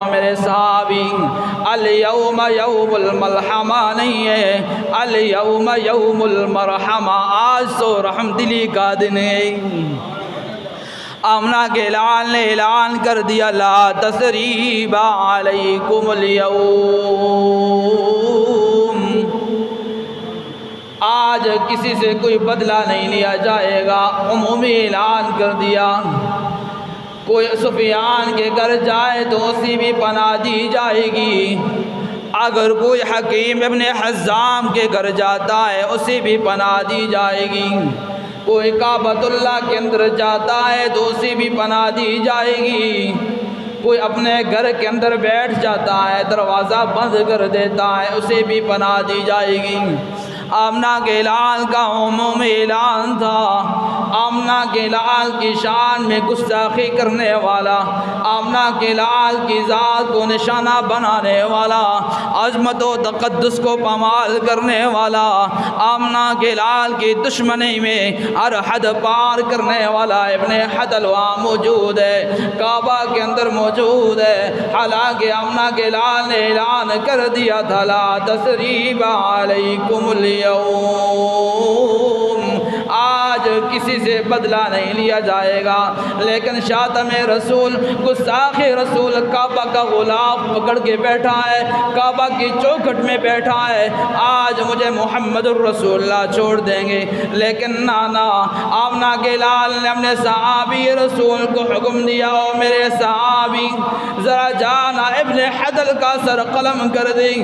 میرے صحابی الیوم یوم الملحمہ نہیں ہے، الیوم یوم المرحمہ، آج تو رحم دلی کا دن ہے۔ آمنہ کے لال نے اعلان کر دیا لا تثریب علیکم اليوم، آج کسی سے کوئی بدلہ نہیں لیا جائے گا، عمومی اعلان کر دیا۔ کوئی سفیان کے گھر جائے تو اسی بھی پناہ دی جائے گی، اگر کوئی حکیم ابن حزام کے گھر جاتا ہے اسی بھی پناہ دی جائے گی، کوئی کعبۃ اللہ کے اندر جاتا ہے تو اسی بھی پناہ دی جائے گی، کوئی اپنے گھر کے اندر بیٹھ جاتا ہے دروازہ بند کر دیتا ہے اسے بھی پناہ دی جائے گی۔ آمنہ کے لال کا عمومی اعلان تھا، آمنہ کے لال کی شان میں گستاخی کرنے والا، آمنہ کے لال کی ذات کو نشانہ بنانے والا، عظمت و تقدس کو پامال کرنے والا، آمنہ کے لال کی دشمنی میں ہر حد پار کرنے والا ابن حدلوہ موجود ہے، کعبہ کے اندر موجود ہے۔ حالانکہ آمنہ کے لال نے اعلان کر دیا تھا لا تثریب علیکم اليوم، آج کسی سے بدلہ نہیں لیا جائے گا، لیکن شاتم رسول گستاخ رسول کعبہ کا غلاف پکڑ کے بیٹھا ہے، کعبہ کی چوکھٹ میں بیٹھا ہے، آج مجھے محمد الرسول اللہ چھوڑ دیں گے، لیکن نانا آمنہ کے لال نے اپنے صحابی رسول کو حکم دیا او میرے صحابی ذرا جانا ابن حدل کا سر قلم کر دی،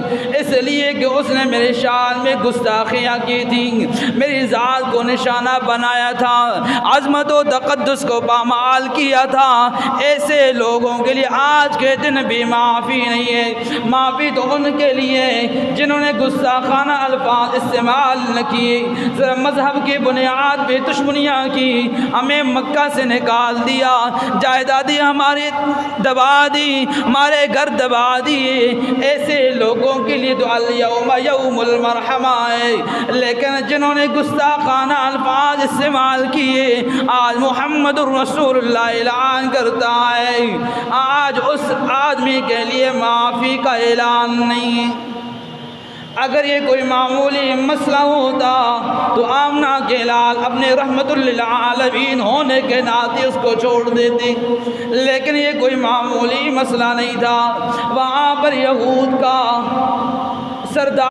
اس لیے کہ اس نے میری شان میں گستاخیاں کی تھی، میری ذات کو نشانہ بنایا تھا، عظمت و تقدس کو پامال کیا تھا، ایسے لوگوں کے لیے آج کے دن بھی معافی نہیں ہے۔ معافی تو ان کے لیے جنہوں نے گستاخانہ الفاظ استعمال نہ کیے، ذرا مذہب کی بنیاد پہ دشمنیاں کی، ہمیں مکہ سے نکال دیا، جائیدادی ہماری دبا دی، ہمارے گھر دبا دیے، ایسے لوگوں کے لیے تو الیوم یوم المرحمہ ہے، لیکن جنہوں نے گستاخانہ الفاظ استعمال کیے آج محمد الرسول اللہ اعلان کرتا ہے آج اس آدمی کے لیے معافی کا اعلان نہیں ہے۔ اگر یہ کوئی معمولی مسئلہ ہوتا تو آمنہ کے لال اپنے رحمت للعالمین ہونے کے ناطے اس کو چھوڑ دیتے، لیکن یہ کوئی معمولی مسئلہ نہیں تھا، وہاں پر یہود کا سردار